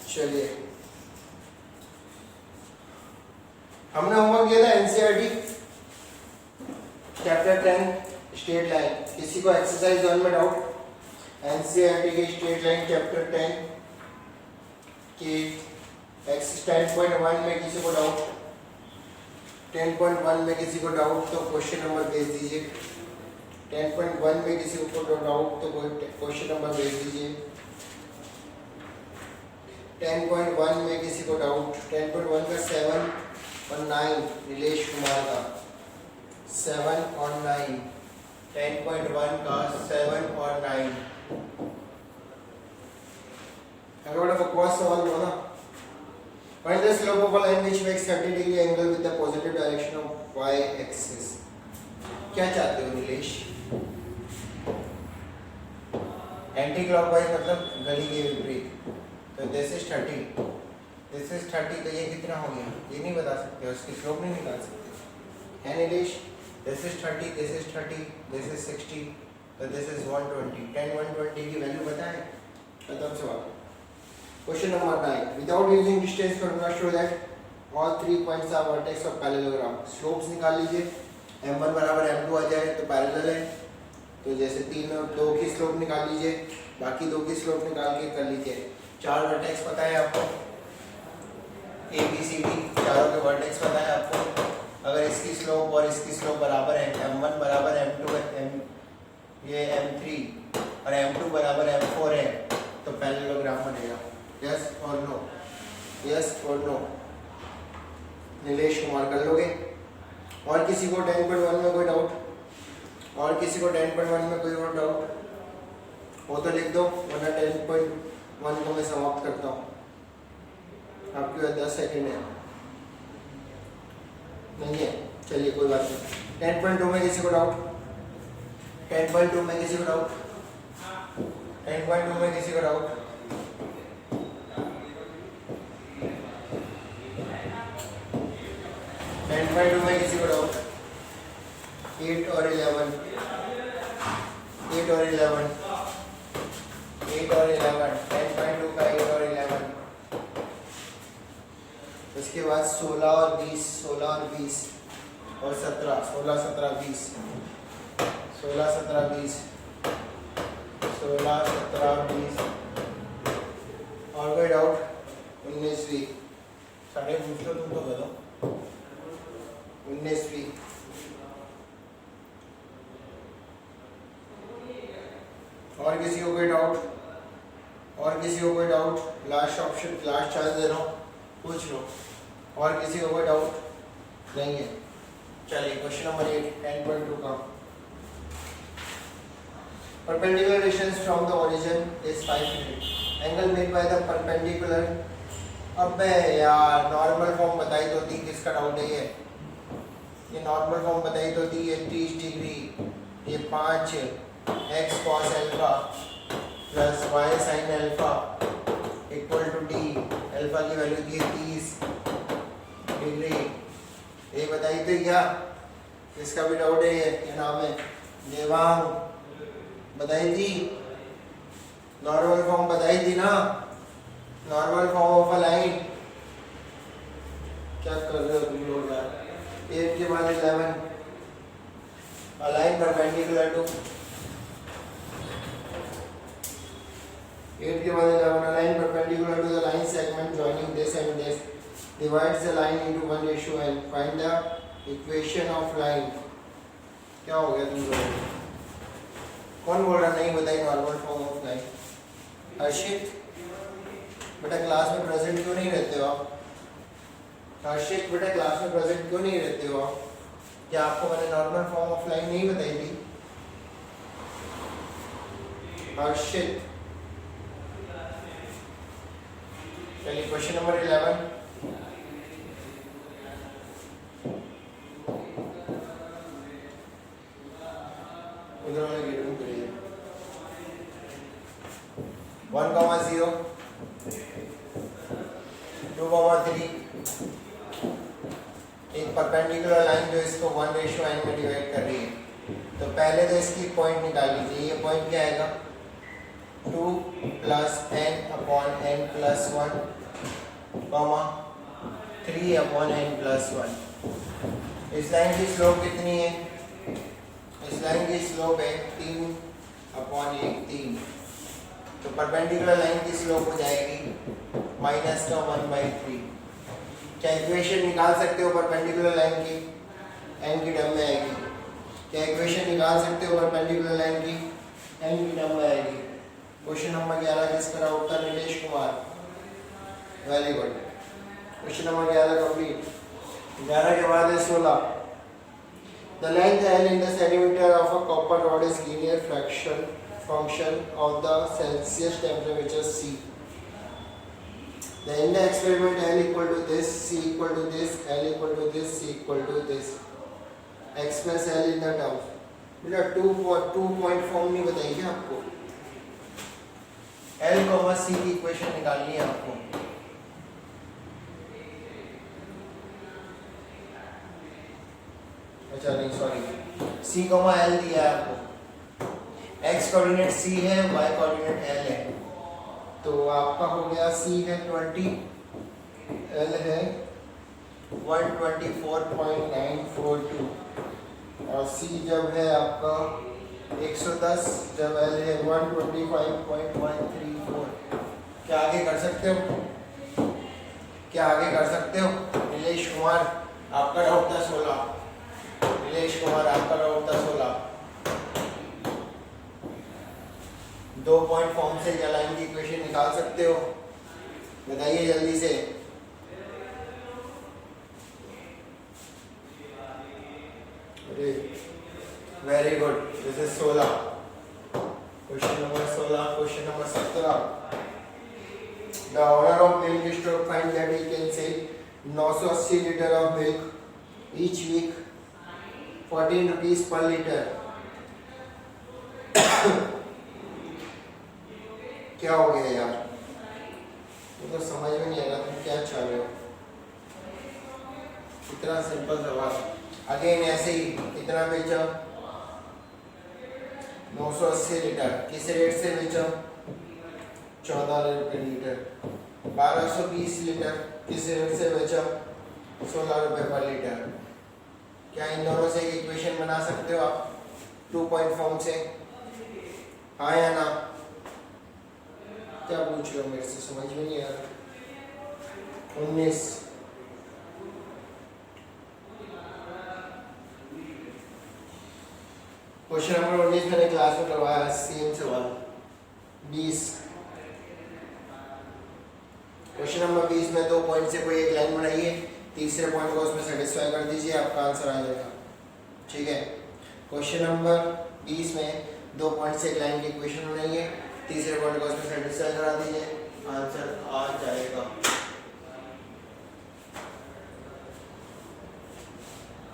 चलिए हमने होमवर्क किया था एनसीईआरटी चैप्टर 10 स्ट्रेट लाइन। किसी को एक्सरसाइज 1 में डाउट? एनसीईआरटी के स्ट्रेट लाइन चैप्टर 10 के एक्सरसाइज 10.1 में किसी को डाउट? 10.1 में किसी को डाउट तो क्वेश्चन नंबर भेज दीजिए। 10.1 में किसी को डाउट तो क्वेश्चन नंबर भेज दीजिए। 10.1 में किसी को डाउट? 10.1 का 7 और 9 नीलेश कुमार का 7 और 9। 10.1 का 7 और 9। अगर बड़ा बकवास सवाल हो ना, find the slope of a line which makes 30 degree angle with the positive direction of y axis। क्या चाहते हो नीलेश? एंटी क्लॉकवाइज मतलब गली के विपरीत। तो दिस इज 30, दिस इज 30, तो ये कितना हो गया ये नहीं बता सकते, उसकी स्लोप नहीं निकाल सकते है Nilesh. This is 30, this is 30, this is 60, तो दिस इज 120। 10 120 की वैल्यू पता है? खत्म सवाल। Question number 9, without using distance formula show that all 3 points are vertex of parallelogram. Slopes निकाल लीजिए। m1 बराबर m2 आ जाए तो पैरेलल है, तो जैसे 3 और 2 की स्लोप निकाल लीजिए, बाकी 2 की स्लोप निकाल के कर लीजिए। 4 वर्टेक्स पता है आपको, ए बी सी डी चारों के वर्टेक्स पता है आपको। अगर इसकी स्लोप और इसकी स्लोप बराबर है, m1 बराबर m2 ये m3 और m2 बराबर m4 है, तो पैरेललोग्राम बनेगा। यस और नो? यस और नो? नीलेश कुमार कर लोगे? और किसी को 10.1 में कोई डाउट? और किसी को 10.1 में कोई और डाउट हो तो लिख दो, वरना 10.1 को मैं समाप्त करता हूँ। आपके पास 10 सेकेंड है। नहीं है? चलिए कोई बात नहीं। 10.2 में किसी को डाउट? 10.2 में किसी को डाउट? 10.2 में किसी को डाउट? 10.2 में किसी को डाउट? 8 और 11, 8 और 11, 8 और 11, 10.2 का 8 और 11। उसके बाद 16 और 20, 16 और 20 और 17, 16 17 20, 16 17 20, 16 17 20। और कोई डाउट? 19वीं साढ़े पूछ लो, तुम तो करो। 19वीं और किसी को कोई डाउट? और किसी को कोई doubt? Last option, last chance दे रहा हूँ, पूछ लो। और किसी को कोई डाउट नहीं है? चलिए क्वेश्चन नंबर 8 10.2 का। Perpendicular distance from the origin is 5 unit. Angle made by the perpendicular. अबे यार नॉर्मल फॉर्म बताई तो थी, किसका डाउट है ये नॉर्मल फॉर्म बताई तो थी। ये 30 डिग्री, ये 5 x cos alpha plus y sin alpha equal to d। Alpha की वैल्यू दी है 30 डिग्री। ये बताई तो क्या? इसका भी डाउट है, ये क्या नाम है? देवांग बताई थी, नॉर्मल फॉर्म बताई थी ना, normal form of a line. क्या कर रहे हो तुम लोग यार? 8 के बाद 11, a line perpendicular to 8 के बाद 11, a line perpendicular to the line segment joining this and this divides the line into 1:n। find the equation of line। क्या हो गया तुम लोगों को? कौन बोल रहा नहीं बताई नॉर्मल फॉर्म ऑफ लाइन? हर्षित बेटा क्लास में प्रेजेंट क्यों नहीं रहते हो आप? हर्षित बेटा क्लास में प्रेजेंट क्यों नहीं रहते हो आप? क्या आपको मैंने नॉर्मल फॉर्म ऑफ लाइन नहीं बताई थी? हर्षित। चलिए क्वेश्चन नंबर 11। उधर वाले गेट में करिए। 1,0, 2,3 एक परपेंडिकुलर लाइन जो इसको 1:n में डिवाइड कर रही है। तो पहले तो इसकी पॉइंट निकाल लीजिए। ये पॉइंट क्या आएगा? 2 plus n upon n plus 1 comma 3 upon n plus 1। इस लाइन की स्लोप कितनी है? इस लाइन की स्लोप है 3 अपॉन 1 3। तो परपेंडिकुलर लाइन की स्लोप हो जाएगी माइनस का 1/3। क्या इक्वेशन निकाल सकते हो परपेंडिकुलर लाइन की? n की टर्म में आएगी। क्या इक्वेशन निकाल सकते हो परपेंडिकुलर लाइन की? n की टर्म में आएगी। क्वेश्चन नंबर 11 किसका उत्तर? Nilesh Kumar, very good. Question number 11 complete. 11 के बाद है 16। The length L in the centimeter of a copper rod is linear function of the Celsius temperature C. The in the experiment L equal to this, C equal to this, L equal to this, C equal to this. Express L in the term. बेटा 2 point form नहीं बताइए आपको। L, C की equation निकालनी है आपको। अच्छा नहीं सॉरी, C, L दिया है आपको। x कोऑर्डिनेट C है, y कोऑर्डिनेट L है। तो आपका हो गया C है 20, L है 124.942 और C जब है आपका 110, जब L है 125.134। क्या आगे कर सकते हो? क्या आगे कर सकते हो? नीलेश कुमार आपका डाउट था 16। नीलेश कुमार आपका डाउट था 16। 2 पॉइंट फॉर्म से क्या लाइन की इक्वेशन निकाल सकते हो? बताइए जल्दी से। Very good, this is 16। Question number 16। Question number 17। The owner of milk store find that he can sell 980 litre of milk each week 14 rupees per litre. क्या हो गया यार? मुझे तो समझ में नहीं आ रहा तुम क्या चाह रहे हो। इतना सिंपल सवाल। अगेन ऐसे ही कितना बेचा? 980 लीटर। किस रेट से बेचा? 14 रुपये लीटर। 1220 लीटर किस रेट से बेचा? 16 रुपये पर लीटर। क्या इन दोनों से एक इक्वेशन बना सकते हो आप 2 पॉइंट फॉर्म से? हाँ या ना? क्या पूछ रहे हो मेरे से? समझ में नहीं आ रहा। 19। क्वेश्चन नंबर 19 मैंने क्लास में करवाया है, सेम सवाल। 20। क्वेश्चन नंबर 20 में 2 पॉइंट से कोई एक लाइन बनाइए, तीसरे पॉइंट को उसमें सेटिस्फाई कर दीजिए, आपका आंसर आ जाएगा। ठीक है। क्वेश्चन नंबर 20 में 2 पॉइंट से एक लाइन की इक्वेशन बनाइए, तीसरे पॉइंट को उसमें सेटिस्फाई करा दीजिए, आंसर आ जाएगा।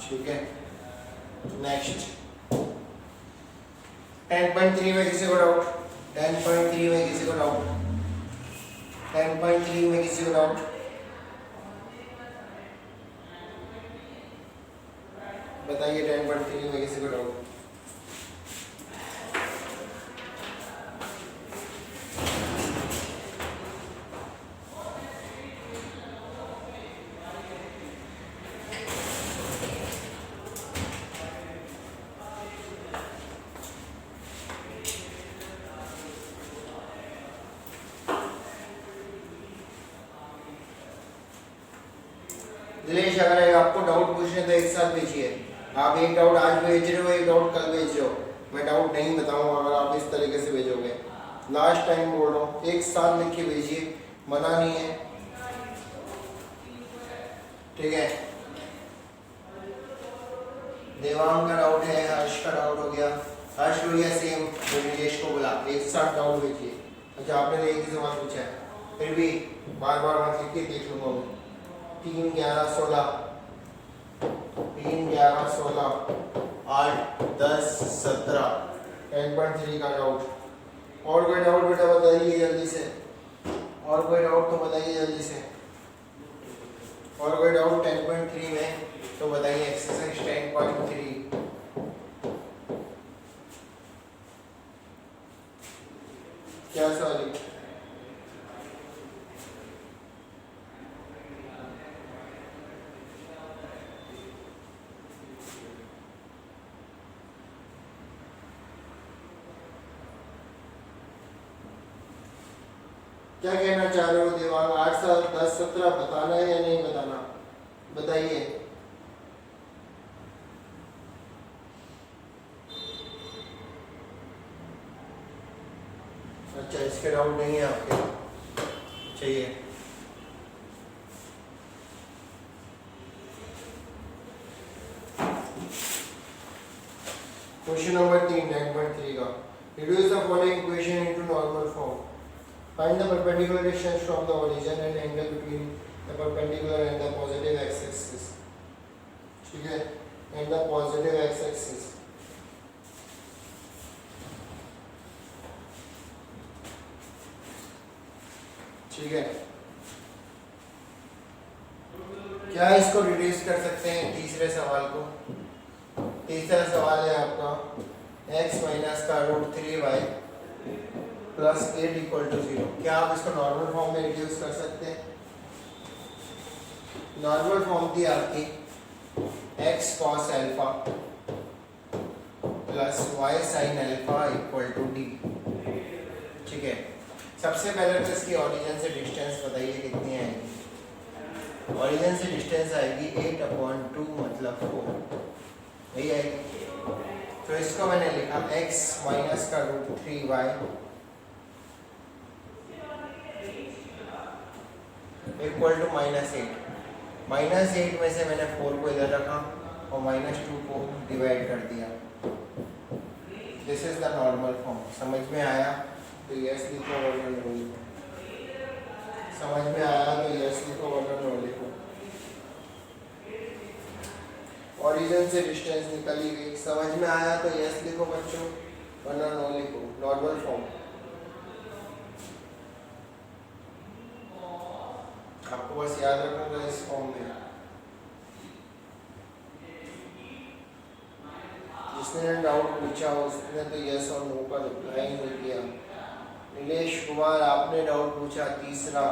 ठीक है। नेक्स्ट 10.3 में किसी को डाउट? 10.3 में किसी को डाउट? 10.3 में किसी को डाउट? बताइए 10.3 में किसी को डाउट? दिलेश, अगर आपको डाउट पूछने तो एक साथ भेजिए। आप एक डाउट आज भेज रहे हो, एक डाउट कल भेज रहे हो, मैं डाउट नहीं बताऊंगा अगर आप इस तरीके से भेजोगे। लास्ट टाइम बोल रहा हूँ, एक साथ लिख के भेजिए, मना नहीं है। ठीक है। देवांग का डाउट है, हर्ष का डाउट हो गया, हर्ष हो गया सेम, तो नीलेश को बोला एक साथ डाउट भेजिए। अच्छा, आपने तो एक ही सवाल पूछा है, फिर भी बार बार मत लिखिए, देख लूंगा मैं। 3, 11, 16, 3, 11, 16, 8, 10, 17, 10.3 का डाउट। और कोई डाउट बेटा बताइए जल्दी से, और कोई डाउट तो बताइए जल्दी से। और कोई डाउट 10.3 में तो बताइए। एक्सरसाइज 10.3। क्या सॉरी क्या कहना चाह रहे हो देवांग? 8 7 10 17 बताना है या नहीं बताना? बताइए। अच्छा, इसके डाउट नहीं है आपके? चाहिए क्वेश्चन नंबर 3 9.3 का reduce the following equation into normal form. Find the perpendicular distance from the origin and angle between the perpendicular and the positive x-axis. ठीक है, and the positive x-axis. ठीक है, क्या इसको रिड्यूस कर सकते हैं तीसरे सवाल को? तीसरा सवाल है आपका x माइनस का √3y प्लस 8 इक्वल टू 0। क्या आप इसको नॉर्मल फॉर्म में रिड्यूस कर सकते हैं? नॉर्मल फॉर्म थी आपकी x cos alpha plus y sin alpha equal to d। ठीक है, सबसे पहले तो इसकी ओरिजिन से डिस्टेंस बताइए कितनी आएगी? ओरिजिन से डिस्टेंस आएगी 8/2 मतलब 4, यही आएगी। तो इसको मैंने लिखा x माइनस का √3y इक्वल टू -8। -8 में से मैंने 4 को इधर रखा और -2 को डिवाइड कर दिया। This is the normal form. समझ में आया तो यस लिखो वरना नो लिखो। समझ में आया तो यस लिखो वरना नो लिखो। ओरिजिन से डिस्टेंस निकली गई। समझ में आया तो यस लिखो बच्चों वरना नो लिखो। नॉर्मल फॉर्म आपको बस याद रखना था इस फॉर्म में। जिसने डाउट पूछा उसने तो यस और नो का रिप्लाई नहीं किया। नीलेश कुमार आपने डाउट पूछा तीसरा,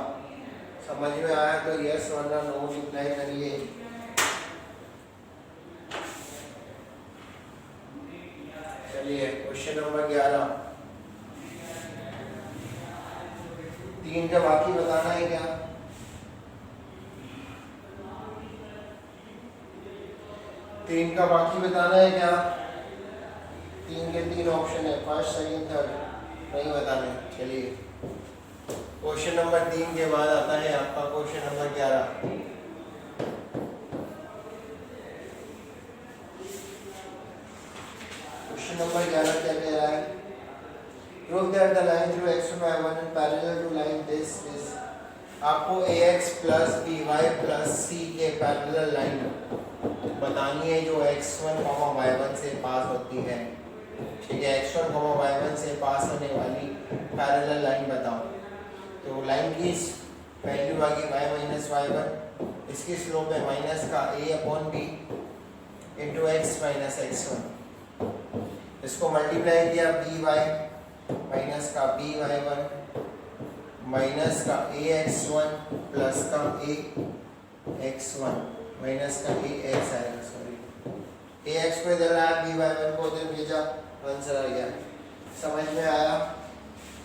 समझ में आया तो यस वरना नो रिप्लाई करिए। चलिए क्वेश्चन नंबर 11। 3 का बाकी बताना है क्या? 3 का बाकी बताना है क्या? 3 के 3 ऑप्शन है, फर्स्ट सेकंड थर्ड, नहीं बताने। चलिए क्वेश्चन नंबर 3 के बाद आता है आपका क्वेश्चन नंबर 11। क्वेश्चन नंबर 11 क्या कह रहा है? Prove that the line through x y 1 is parallel to line this is. आपको ax plus by plus c के पैरेलल लाइन बतानी है जो x1, y1 से पास होती है। ठीक है, x1, y1 से पास होने वाली पैरेलल लाइन बताओ। तो लाइन की वैल्यू आ गई y माइनस y1, इसकी स्लोप है माइनस का a/b into x minus x1। इसको मल्टीप्लाई किया by माइनस का by1 माइनस का ax1 प्लस का ax1 माइनस का ax आएगा। सॉरी ax को इधर लाया, by1 को उधर भेजा, आंसर आ गया। समझ में आया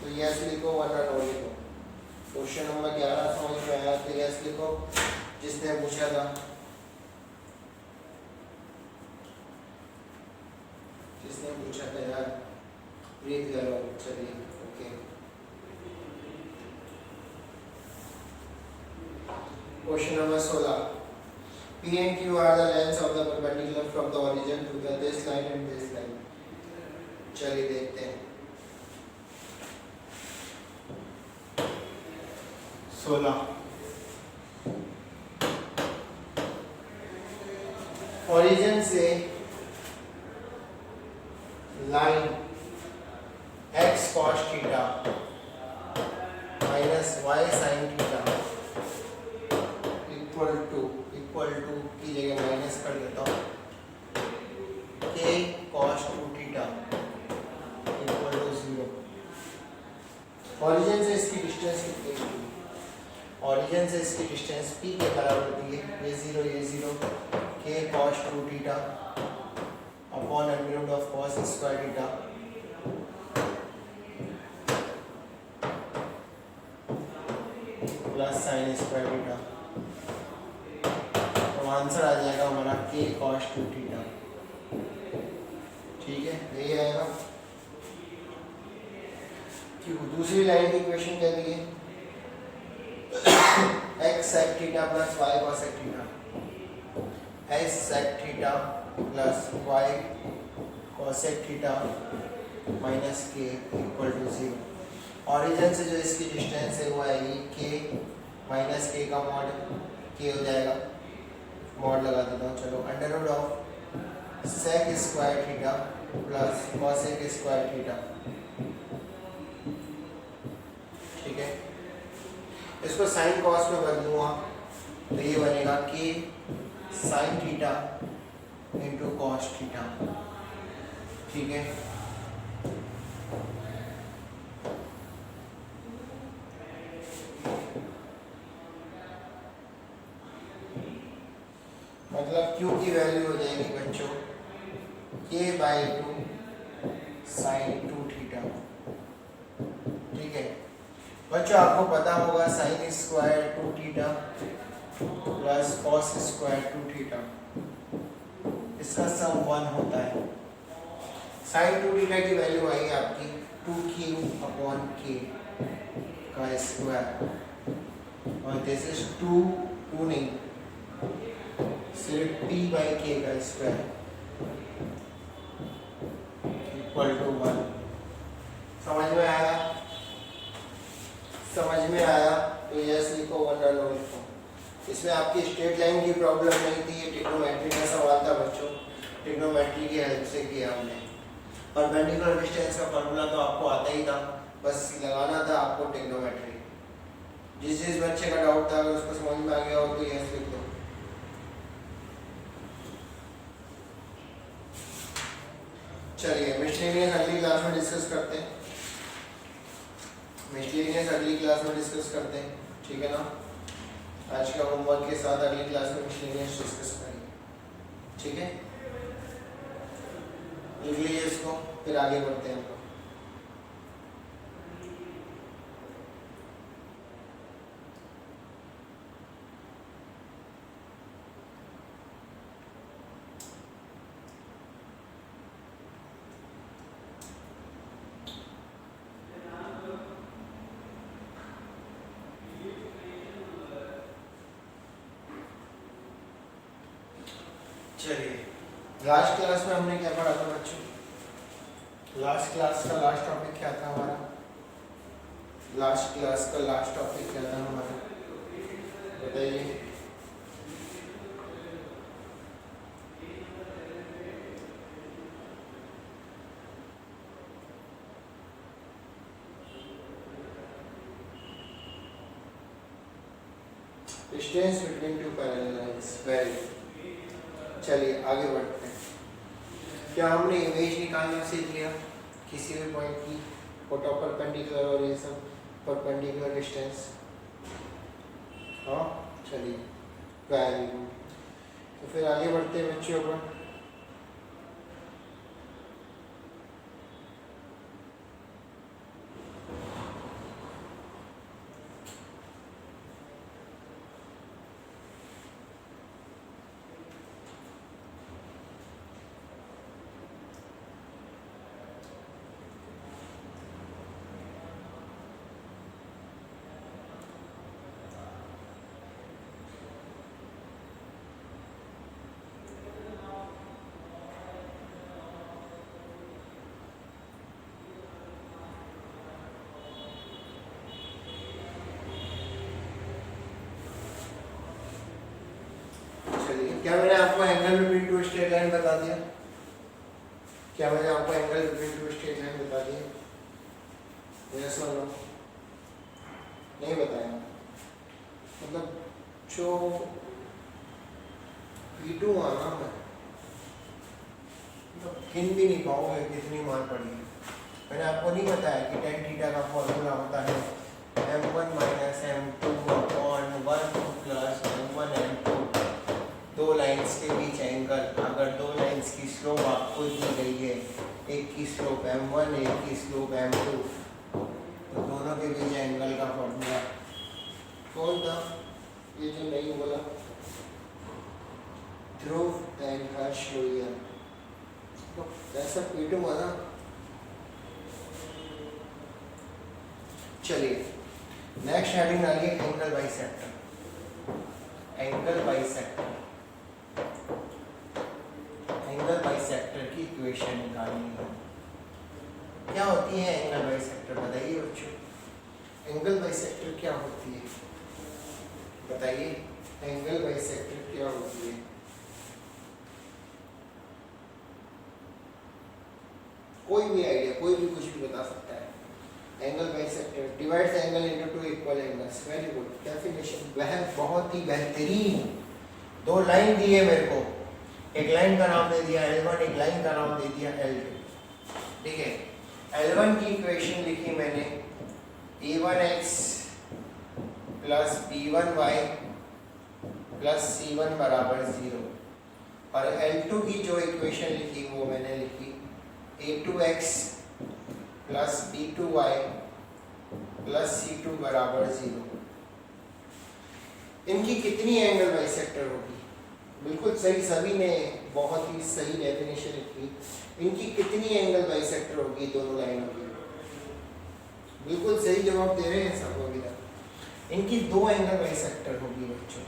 तो यस लिखो वरना नो लिखो। क्वेश्चन नंबर 11 समझ में आया तो यस लिखो जिसने पूछा था। जिसने पूछा था यार ब्रीथ करो। चलिए okay. Question number 16। P and Q are the lengths of the perpendicular from the origin to this line and this line. चलिए देखते हैं। 16 ओरिजिन से line x cos theta minus y sin theta equal to की जगह minus कर देता हूँ k cos 2 theta equal to 0। Origin से इसकी डिस्टेंस p के बराबर दी है, ये 0 k cos 2 theta upon under root of cos square theta plus sine square theta. तो आंसर आ जाएगा हमारा k cos 2 थीटा। ठीक है, यही आएगा। दूसरी लाइन की इक्वेशन क्या दी है, x sec theta plus y cos sec theta, s sec theta plus y cos sec theta minus k equal to 0। Origin से जो इसकी डिस्टेंस है वो आएगी k माइनस k का मॉड k हो जाएगा, मॉड लगा देता हूँ। चलो under root of sec square theta plus cos sec square theta. ठीक है, इसको साइन कॉस में बदलूंगा तो ये बनेगा k sine theta into cos theta. ठीक है, मतलब q की वैल्यू हो जाएगी बच्चों k/2 साइन 2 थीटा। ठीक है बच्चों, आपको पता होगा sine square 2 theta plus cos square 2 theta, इसका सम 1 होता है। साइन 2 थीटा की वैल्यू आई आपकी 2q अपॉन k का स्क्वायर, और दिस इज 2 नहीं सिर्फ p/k का स्क्वायर इक्वल टू 1। समझ में आया? समझ में आया तो यस लिखो वरना नो लिखो। इसमें आपकी स्ट्रेट लाइन की प्रॉब्लम नहीं थी, ये ट्रिग्नोमेट्री का सवाल था बच्चों, ट्रिग्नोमेट्री की हेल्प से किया हमने। परपेंडिकुलर डिस्टेंस का फार्मूला तो आपको आता ही था, बस लगाना था आपको ट्रिग्नोमेट्री। जिस बच्चे का डाउट था अगर उसको समझ में आ गया हो तो यस लिख दो। चलिए मिसलेनियस अगली क्लास में डिस्कस करते हैं, मिसलेनियस अगली क्लास में डिस्कस करते हैं। ठीक है ना, आज का होमवर्क के साथ अगली क्लास में मिसलेनियस डिस्कस करेंगे। ठीक है, लिख लीजिए इसको, फिर आगे बढ़ते हैं। चलिए, लास्ट क्लास में हमने क्या पढ़ा था बच्चों? लास्ट क्लास का लास्ट टॉपिक क्या था हमारा? लास्ट क्लास का लास्ट टॉपिक क्या था हमारा, बताइए। Distance between two parallel lines. Very good. चलिए आगे बढ़ते हैं। क्या हमने इमेज निकालना सीख लिया किसी भी पॉइंट की, फोटो परपेंडिकुलर और ये सब परपेंडिकुलर डिस्टेंस? हाँ चलिए, वेरी गुड। तो फिर आगे बढ़ते हैं बच्चों पर। क्या मैंने आपको angle between two straight line बता दिया? क्या मैंने आपको angle between two straight line बता दिया? यस और नो? नहीं बताया। मतलब जो P2 आना है, मतलब गिन भी नहीं पाओगे कितनी मार पड़ी है। मैंने आपको नहीं बताया कि tan थीटा का फॉर्मूला होता है m1 - m2 upon slope m1, एक की स्लोप m2, तो दोनों के बीच एंगल का फॉर्मूला कौन था? ये जो नहीं बोला, ध्रुव एंड हर्ष लोहिया। तो ऐसा P2 हुआ ना। चलिए नेक्स्ट हेडिंग डालिए angle bisector. Angle bisector, angle bisector की इक्वेशन निकालनी है। क्या होती है एंगल बाइसेक्टर, बताइए बच्चों। एंगल बाइसेक्टर क्या होती है, बताइए। एंगल बाइसेक्टर क्या होती है? कोई भी आइडिया, कोई भी कुछ भी बता सकता है। Angle bisector divides angle into two equal angles. Very good definition, वह बहुत ही बेहतरीन। दो लाइन दी है मेरे को, एक लाइन का नाम दे दिया L1, एक लाइन का नाम दे दिया L2। ठीक है, L1 की इक्वेशन लिखी मैंने A1x plus B1y plus C1 बराबर 0, और L2 की जो इक्वेशन लिखी वो मैंने लिखी A2x plus B2y plus C2 बराबर 0। इनकी कितनी एंगल बाइसेक्टर होगी? बिल्कुल सही, सभी ने बहुत ही सही डेफिनेशन लिखी। इनकी कितनी एंगल बाइसेक्टर होगी दोनों लाइनों की? बिल्कुल सही जवाब दे रहे हैं सब अभी तक। इनकी दो एंगल बाइसेक्टर होगी बच्चों।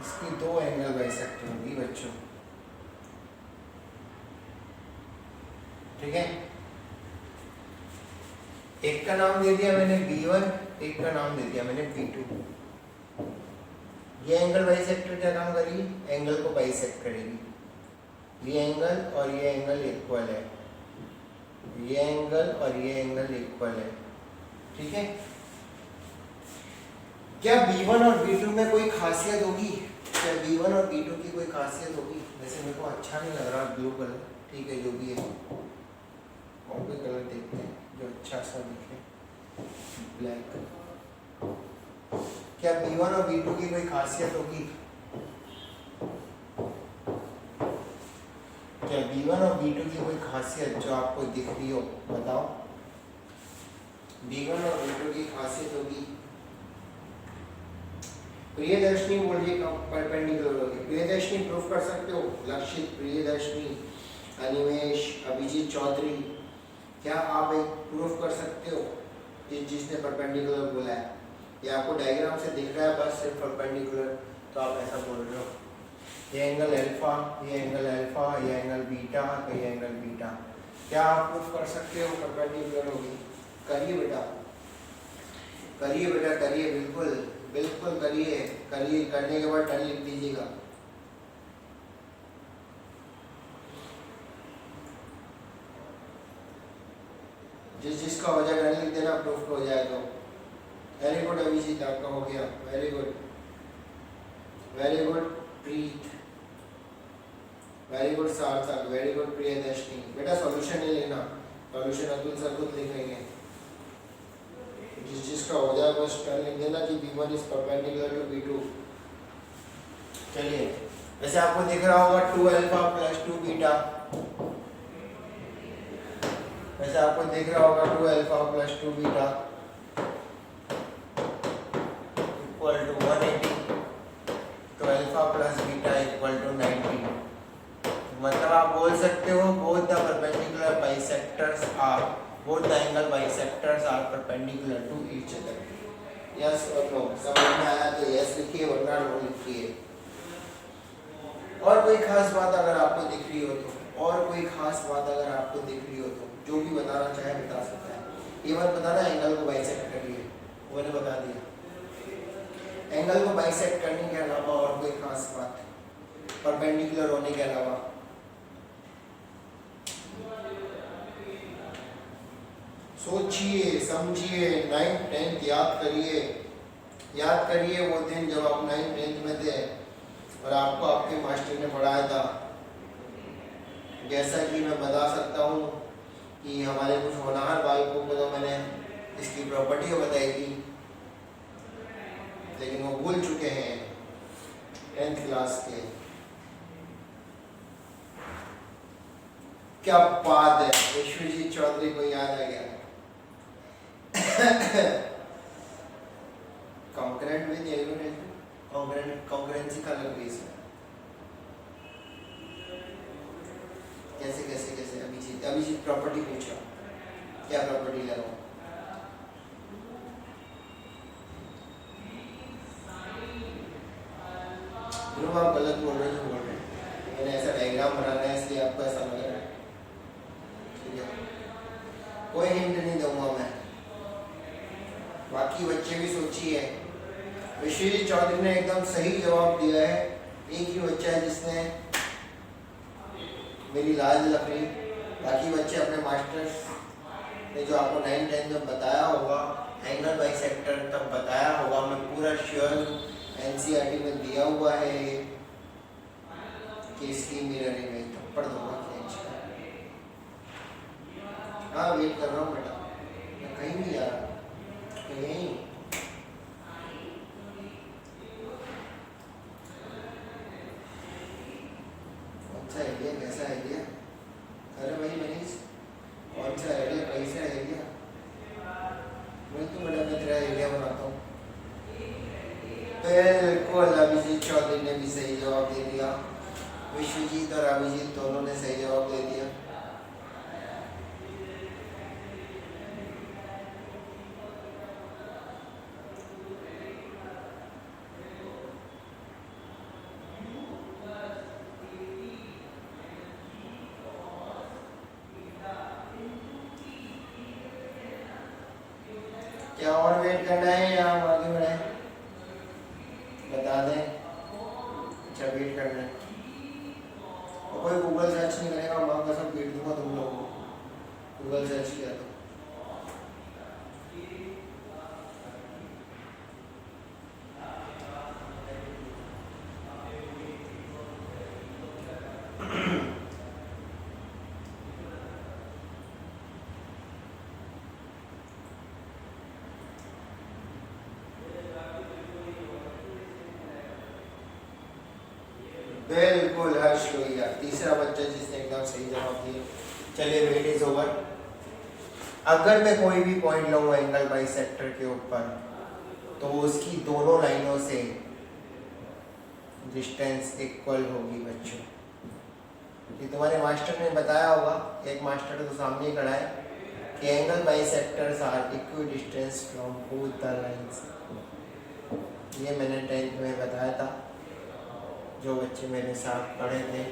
इसकी दो एंगल बाइसेक्टर होगी बच्चों। ठीक है, एक का नाम दे दिया मैंने B1, एक का नाम दे दिया मैंने B2। ये एंगल बाइसेक्टर क्या काम करेगी? एंगल को बाइसेक्ट करेगी। ये एंगल और ये एंगल इक्वल है, ये एंगल और ये एंगल इक्वल है। ठीक है, क्या B1 और B2 में कोई खासियत होगी? क्या B1 और B2 की कोई खासियत होगी? वैसे मेरे को अच्छा नहीं लग रहा ब्लू कलर, ठीक है जो भी है, और कोई कलर देखते हैं जो अच्छा सा दिखे, ब्लैक। क्या B1 और B2 की कोई खासियत होगी? क्या B1 और B2 की कोई खासियत जो आपको दिख रही हो, बताओ। B1 और B2 की खासियत होगी, प्रियदर्शनी बोलिए परपेंडिकुलर होगी। प्रियदर्शनी प्रूफ कर सकते हो? लक्षित, प्रियदर्शनी, अनिमेश, अभिजीत चौधरी, क्या आप एक प्रूफ कर सकते हो जिसने परपेंडिकुलर बोला है? ये आपको डायग्राम से दिख रहा है बस सिर्फ परपेंडिकुलर, तो आप ऐसा बोल रहे हो। ये एंगल अल्फा, ये एंगल अल्फा, ये एंगल बीटा, तो ये एंगल बीटा। क्या आप प्रूफ कर सकते हो परपेंडिकुलर होगी? करिए बेटा, करिए बेटा, करिए, बिल्कुल बिल्कुल करिए, करिए। करने के बाद टर्न लिख दीजिएगा। जिसका हो जाए टर्न लिख देना, प्रूफ हो जाए तो। वेरी गुड अभिजीत, आपका हो गया, वेरी गुड, वेरी गुड प्रीत, वेरी गुड सार्थक, वेरी गुड प्रियदर्शनी। बेटा सॉल्यूशन नहीं लेना, सॉल्यूशन अतुल सर खुद लिखेंगे। जिसका हो जाए बस टर्न लिख देना कि B1 is perpendicular to B2। चलिए, वैसे आपको दिख रहा होगा 2 अल्फा प्लस 2 बीटा, वैसे आपको दिख रहा होगा 2 alpha plus 2 beta equal to 180, तो alpha plus beta equal to 90। मतलब आप बोल सकते हो both the perpendicular bisectors are, both the angle bisectors are perpendicular to each other. Yes or no? समझ में आया तो yes लिखिए, वरना no लिखिए। और कोई खास बात अगर आपको दिख रही हो तो, और कोई खास बात अगर आपको दिख रही हो तो, जो भी बताना चाहे बता सकता है। ये मत बताना एंगल को बाइसेक्ट करिए, वो ने बता दिया। एंगल को बाइसेक्ट करने के अलावा और कोई खास बात परपेंडिकुलर होने के अलावा? सोचिए, समझिए, 9th 10th याद करिए, याद करिए वो दिन जब आप 9th 10th में थे और आपको आपके मास्टर ने पढ़ाया था जैसा कि मैं बता सकता हूँ कि हमारे कुछ होनहार बालकों को तो मैंने इसकी प्रॉपर्टी बताई थी, लेकिन वो भूल चुके हैं 10th क्लास के। क्या बात है, विश्वजीत चौधरी को याद आ गया। कॉन्करेंट विद एलिमेंट, कॉन्करेंसी का लग रही है। कैसे कैसे कैसे अभिजीत प्रॉपर्टी पूछा, क्या प्रॉपर्टी लगाओ? आप गलत बोल रहे हो, बोल रहे हैं। मैंने ऐसा डायग्राम बनाना है इसलिए आपको ऐसा लग रहा है, ठीक है? कोई हिंट नहीं दूंगा मैं, बाकी बच्चे भी सोचिए। विश्वजीत चौधरी ने एकदम सही जवाब दिया है। एक ही बच्चा है जिसने मेरी लाज लग रही, बाकी बच्चे अपने मास्टर्स ने जो आपको 9, 10 जब बताया होगा एंगल बाइसेक्टर तब बताया होगा, मैं पूरा श्योर एनसीईआरटी में दिया हुआ है कि इसकी मिररिंग में थप्पड़ दूंगा खींच। हाँ वेट कर रहा हूँ बेटा, मैं कहीं नहीं जा रहा, यहीं। अच्छा आइडिया, कैसा आइडिया? अरे भाई मनीष, कौन सा आइडिया, कैसा आइडिया? मैं तो बड़ा मैं तेरा आइडिया बनाता हूँ। बिल्कुल, अभिजीत चौधरी ने भी सही जवाब दे दिया। विश्वजीत और अभिजीत दोनों ने सही जवाब दे दिया। क्या और वेट करना है या हम आगे बढ़े? बता दें। अच्छा वेट करना है, और कोई गूगल सर्च नहीं करेगा, माँ कसम पीट दूंगा तुम लोगों को गूगल सर्च किया तो। बिल्कुल हर्ष लोहिया, तीसरा बच्चा जिसने एकदम सही जवाब दिया। चलिए वेट इज ओवर। अगर मैं कोई भी पॉइंट लूंगा एंगल बाइसेक्टर के ऊपर, तो उसकी दोनों लाइनों से डिस्टेंस इक्वल होगी बच्चों। ये तुम्हारे मास्टर ने बताया होगा, एक मास्टर तो सामने ही खड़ा है, कि angle bisectors are equidistance from both the lines. ये मैंने 10th में बताया था, जो बच्चे मेरे साथ पढ़े थे।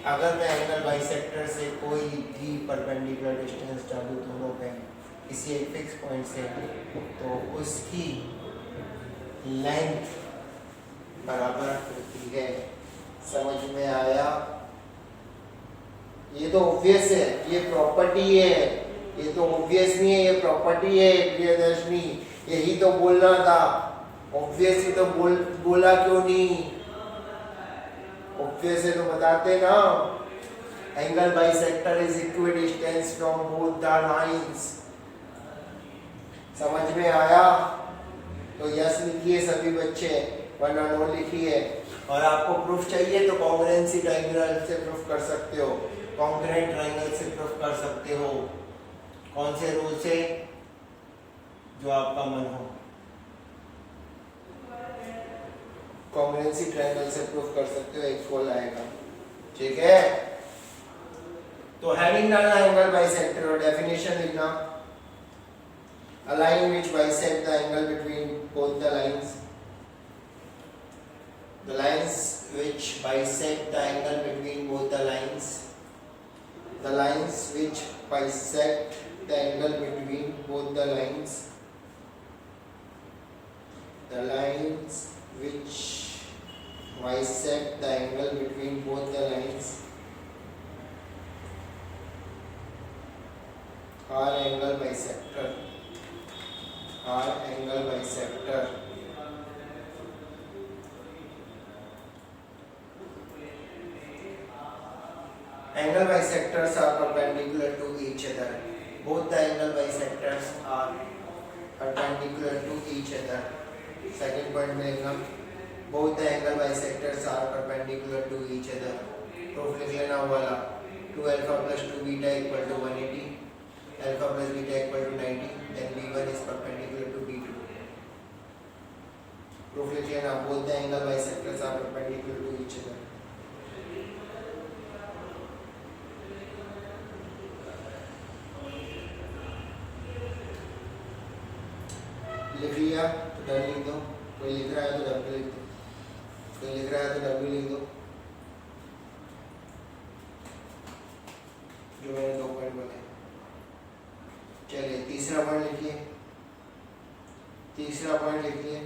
अगर मैं एंगल बाइसेक्टर से कोई भी परपेंडिकुलर डिस्टेंस डालूँ दोनों पे किसी एक फिक्स पॉइंट से, तो उसकी लेंथ बराबर होती है। समझ में आया? ये तो ऑब्वियस है, ये प्रॉपर्टी है, ये तो ऑब्वियस नहीं है, ये प्रॉपर्टी है प्रियदर्शनी। यही तो बोलना था, ऑब्वियस ही तो बोला क्यों नहीं? ऑब्वियस है तो बताते ना। Angle bisector is equidistance from both the lines. समझ में आया? तो यस लिखिए सभी बच्चे, वरना नो लिखिए। और आपको प्रूफ चाहिए तो कॉन्ग्रुएंसी ट्रायंगल से प्रूफ कर सकते हो, कॉन्ग्रुएंट ट्रायंगल से प्रूफ कर सकते हो। कौन से रूल से? जो आपका मन हो। कॉन्ग्रुएंसी ट्रायंगल से प्रूफ कर सकते हो, एक फोल आएगा, ठीक है? तो हेडिंग डालना एंगल बाइसेक्टर और डेफिनेशन लिखना। A line which bisects the angle between both the lines. The lines which bisect the angle between both the lines. The lines which bisect the angle between both the lines. The lines which bisect the angle between both the lines are angle bisector. Are angle bisector. Angle bisectors are perpendicular to each other. Both the angle bisectors are perpendicular to each other. Second point मिलेगा, both the angle bisectors are perpendicular to each other. Proof लिख लेना वाला 2 alpha plus 2 beta equal to 180, alpha plus beta equal to 90, then B1 is perpendicular to B2. Proof लिख लेना, both the angle bisectors are perpendicular to each other. लिख लिया तो done लिख दो, कोई लिख रहा है तो डब्ल्यू लिख दो, कोई लिख रहा है तो डब्ल्यू लिख दो, जो मैंने 2 पॉइंट बोले। चलिए तीसरा पॉइंट लिखिए, तीसरा पॉइंट लिखिए,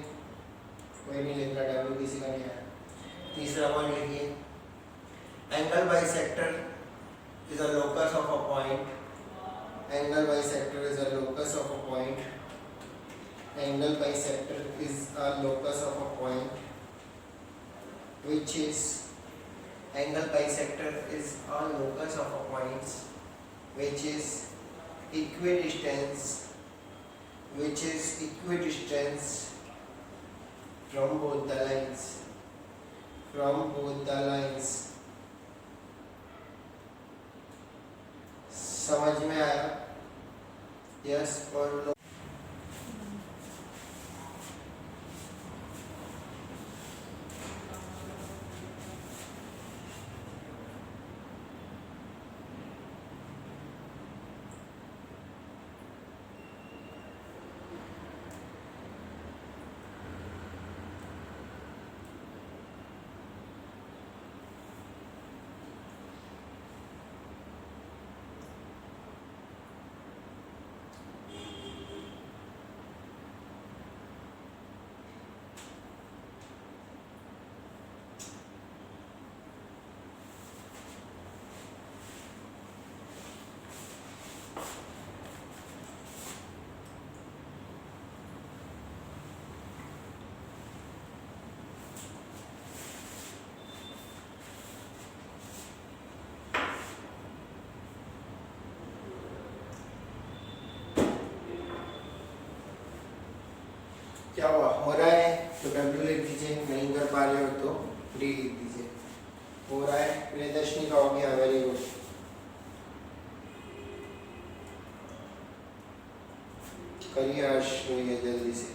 कोई नहीं लिख रहा, डब्ल्यू किसी का नहीं आया। तीसरा पॉइंट लिखिए, angle bisector is a locus of a point, angle bisector is a locus of a point, angle bisector is a locus of a point which is, angle bisector is a locus of a point which is equidistance, which is equidistance from both the lines, from both the lines. समझ में आया? Yes और no? क्या हुआ, हो रहा है तो डब्ल्यू लिख दीजिए, नहीं कर पा रहे हो तो डी लिख दीजिए। हो रहा है, प्रियदर्शनी का हो गया, वेरी गुड। करिए हर्ष, ये जल्दी से।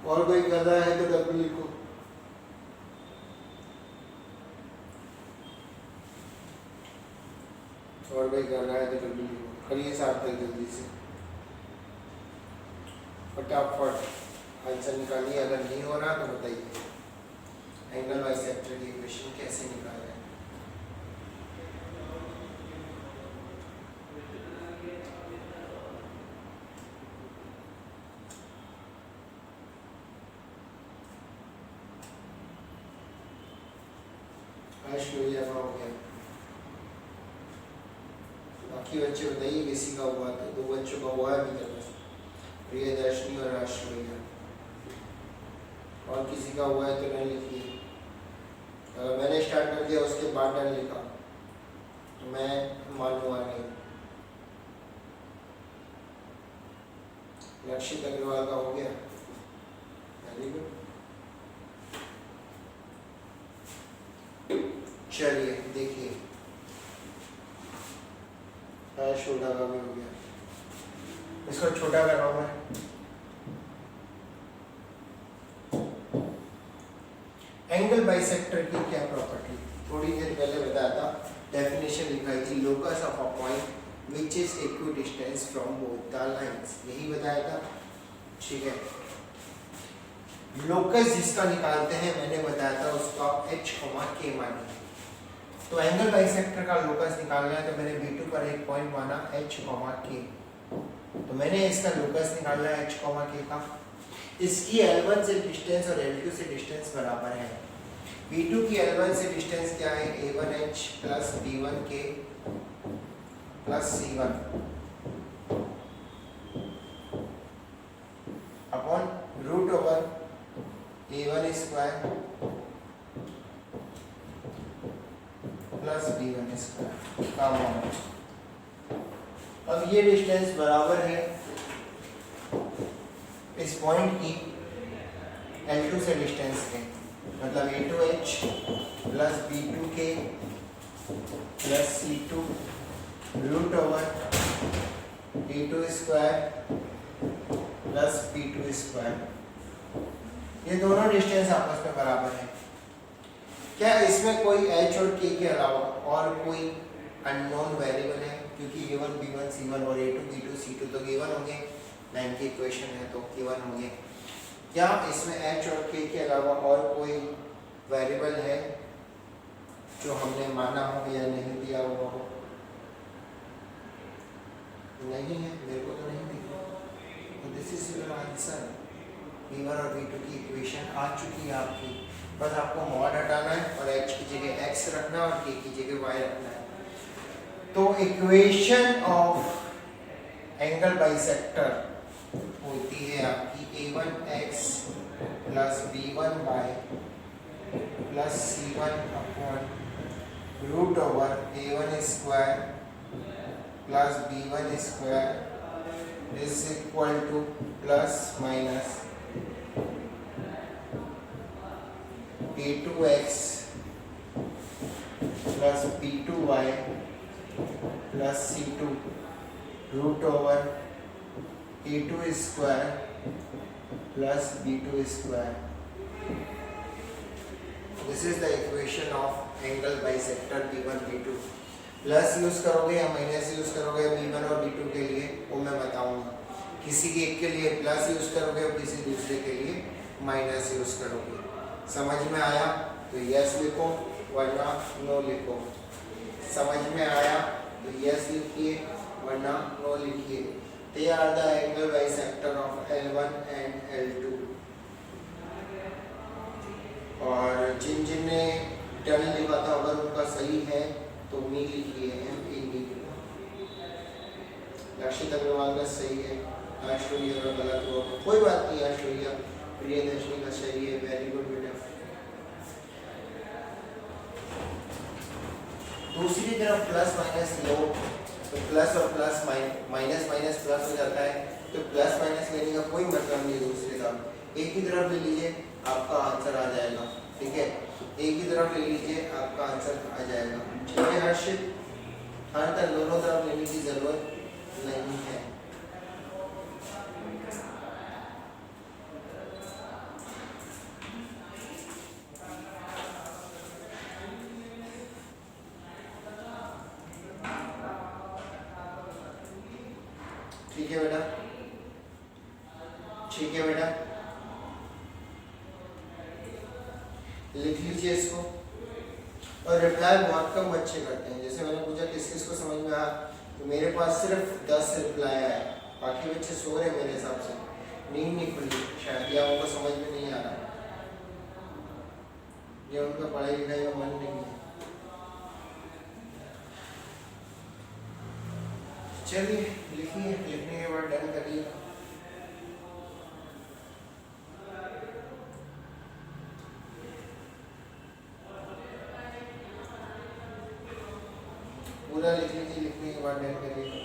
और कोई कर रहा है तो डब्ल्यू लिखो। और कोई कर रहा है तो डब्ल्यू लिखो। करिए सार्थक जल्दी से, फटाफट आंसर निकालिए। अगर नहीं हो रहा तो बताइए एंगल बाइसेक्टर की इक्वेशन कैसे निकालें। आज हो गया, बाकी बच्चे बताइए किसी का हुआ तो, 2 बच्चों का हुआ है अभी तक, प्रियदर्शनी और राष्ट्रभैया। और किसी का हुआ है तो नहीं लिखिए। मैंने स्टार्ट कर दिया उसके बाद नहीं लिखा तो मैं मानूंगा नहीं। लक्षित अग्रवाल का हो गया, वेरी गुड। चलिए देखिए, छोटा का भी हो गया, इसको छोटा कर रहा हूं मैं। एंगल बाइसेक्टर की क्या प्रॉपर्टी, थोड़ी देर पहले बताया था, डेफिनेशन लिखाई थी, locus of a point which is equidistance from both the lines, यही बताया था। ठीक है, लोकस जिसका निकालते हैं मैंने बताया था उसका h, k मानिए। तो एंगल बाइसेक्टर का लोकस निकालना है तो मैंने B2 पर एक पॉइंट माना h, k। तो मैंने इसका लोकस निकालना है h, k का। इसकी L1 से डिस्टेंस और L2 से डिस्टेंस बराबर है। B2 की L1 से डिस्टेंस क्या है, A1h plus B1k plus C1 upon root over A1 square का अमाउंट। अब ये डिस्टेंस बराबर है इस पॉइंट की L2 से डिस्टेंस के, मतलब A2H plus B2K plus C2 root over A2 square plus B2 square. ये दोनों डिस्टेंस आपस में बराबर है। क्या इसमें कोई H और K के अलावा और कोई अननोन वेरिएबल है? क्योंकि A1 B1 C1 और A2 B2 C2 तो गिवन होंगे, लाइन की इक्वेशन है तो गिवन होंगे। क्या इसमें H और K के अलावा और कोई वेरिएबल है जो हमने माना हो या नहीं दिया हुआ हो? नहीं है, मेरे को तो नहीं दिखा। तो this is your answer. B1 और B2 की इक्वेशन आ चुकी है आपकी, बस आपको मॉड हटाना है और H की जगह X रखना है और K की जगह Y रखना है। तो इक्वेशन ऑफ एंगल बाइसेक्टर होती है आपकी A1X plus B1Y plus C1 upon root over A1 square plus B1 square is equal to plus minus A2X plus B2Y plus C2 root over A2 square plus B2 square. This is the equation of angle bisector B1 B2। Plus use करोगे या minus use करोगे B1 और B2 के लिए वो मैं बताऊंगा। किसी के एक के लिए प्लस यूज करोगे और किसी दूसरे के लिए माइनस यूज करोगे। समझ में आया तो यस लिखो वरना नो लिखो। समझ में आया तो यस लिखिए वरना नो लिखिए। They are the angle bisector of L1 and L2। और जिन ने टन लिखा था अगर उनका सही है तो मी लिखिए ME। लक्षित अग्रवाल का सही है, आश्चर्य अगर गलत हुआ कोई बात नहीं, आश्चर्य प्रियदर्शनी का सही है। वेरी गुड बेटा। दूसरी तरफ प्लस माइनस लो तो प्लस और प्लस माइनस माइनस प्लस हो जाता है, तो प्लस माइनस लेने का कोई मतलब नहीं। दूसरी तरफ एक ही तरफ ले लीजिए आपका आंसर आ जाएगा। ठीक है, एक ही तरफ ले लीजिए आपका आंसर आ जाएगा। ठीक है हर्षित, हर तरफ दोनों तरफ लेने की जरूरत नहीं है। ठीक है बेटा, ठीक है बेटा, लिख लीजिए इसको। और रिप्लाई बहुत कम बच्चे करते हैं। जैसे मैंने पूछा किस किस को समझ में आया, तो मेरे पास सिर्फ 10 रिप्लाई आए, बाकी बच्चे सो रहे मेरे हिसाब से, नींद नहीं खुली शायद, या उनको समझ में नहीं आ रहा, या उनका पढ़ाई लिखाई में मन नहीं है। चलिए लिखिए, लिखने के बाद डन करिए। पूरा लिख लीजिए, लिखने के बाद डन करिए।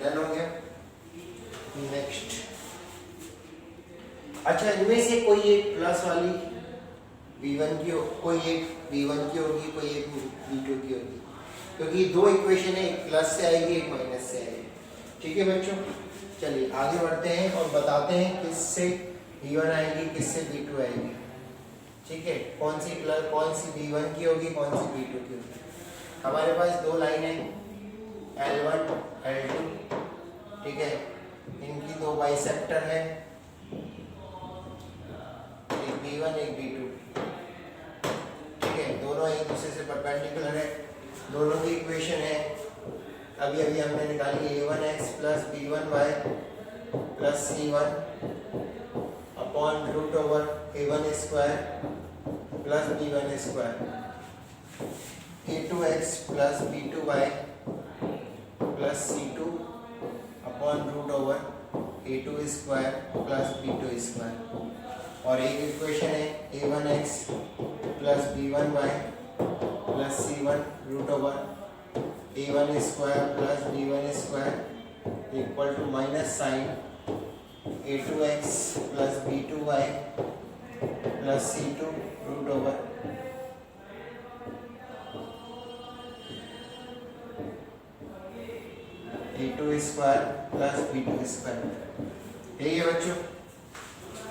डन हो गया। नेक्स्ट, अच्छा इनमें से कोई एक प्लस वाली V1 की हो, कोई एक V1 की होगी, कोई एक V2 की होगी, क्योंकि दो इक्वेशन है, एक प्लस से आएगी एक माइनस से आएगी। ठीक है बच्चों, चलिए आगे बढ़ते हैं और बताते हैं किससे V1 आएगी किससे V2 आएगी। ठीक है, कौन सी V1 की होगी कौन सी V2 की होगी। हमारे पास दो लाइन है L1 L2, ठीक है, इनकी दो बाइसेक्टर है, एक B1 एक B2। ठीक है, दो दोनों एक दूसरे से परपेंडिकुलर है, दोनों की इक्वेशन है अभी अभी हमने निकाली a1x plus b1y plus c1 upon root over a1 square plus b1 square, a2x plus b2y plus c2 upon root over a2 square plus b2 square, और एक इक्वेशन है a1x plus b1y plus c1 root over a1 square plus b1 square equal to minus sign a2x plus b2y plus c2 root over a2 square plus b2 square. यही है बच्चों,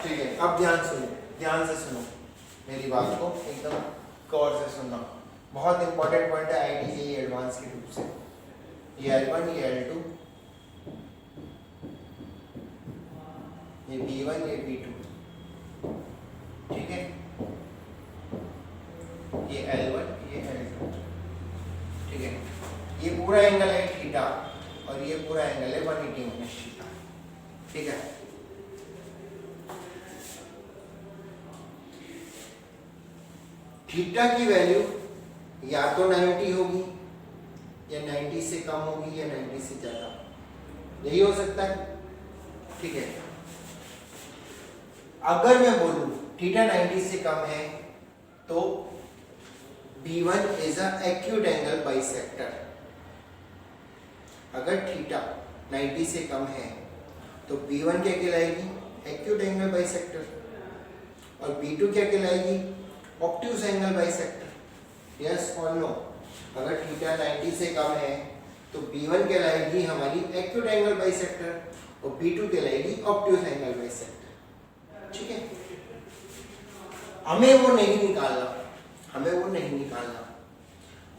ठीक है। अब ध्यान से सुनो मेरी बात को, एकदम गौर से सुनना, बहुत इंपॉर्टेंट पॉइंट है आईटीजेई एडवांस के रूप से। ये L1, ये L2, ये B1, ये B2, ठीक है। ये L1, ये L2, ठीक है। ये पूरा एंगल है थीटा और ये पूरा एंगल है 180 माइनस थीटा, ठीक है। थीटा की वैल्यू या तो 90 होगी या 90 से कम होगी या 90 से ज्यादा, यही हो सकता है, ठीक है। अगर मैं बोलूं थीटा 90 से कम है तो B1 is a acute angle bisector. अगर थीटा 90 से कम है तो B1 क्या कहलाएगी? एक्यूट एंगल बाइसेक्टर, और B2 क्या कहलाएगी? Obtuse angle bisector. यस और नो? अगर थीटा 90 से कम है तो B1 कहलाएगी हमारी एक्यूट एंगल बाइसेक्टर और B2 कहलाएगी ऑब्ट्यूज एंगल बाइसेक्टर, ठीक है। हमें वो नहीं निकालना,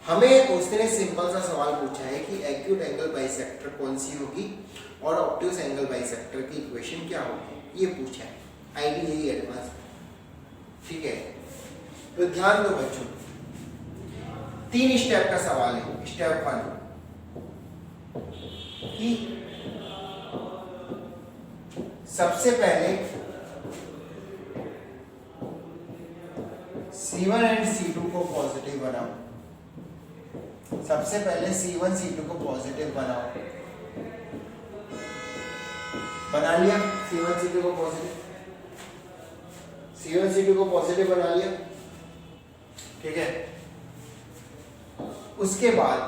हमें उसने सिंपल सा सवाल पूछा है कि एक्यूट एंगल बाइसेक्टर कौन सी होगी और ऑब्ट्यूज एंगल बाइसेक्टर की इक्वेशन क्या होगी, ये पूछा है आईटीजेई एडवांस, ठीक है। तो ध्यान दो बच्चों, 3 स्टेप का सवाल है। स्टेप 1 कि सबसे पहले C1 एंड C2 को पॉजिटिव बनाओ। सबसे पहले C1 C2 को पॉजिटिव बनाओ। बना लिया C1 C2 को पॉजिटिव, C1 C2 को पॉजिटिव बना लिया, ठीक है। उसके बाद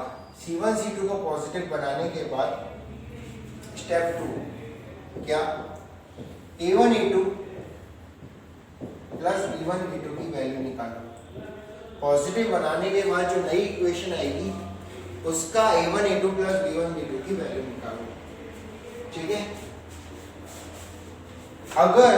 C1 C2 को पॉजिटिव बनाने के बाद स्टेप 2 क्या? A1 A2 plus B1 B2 की वैल्यू निकालो। पॉजिटिव बनाने के बाद जो नई इक्वेशन आएगी उसका A1 A2 plus B1 B2 की वैल्यू निकालो, ठीक है। अगर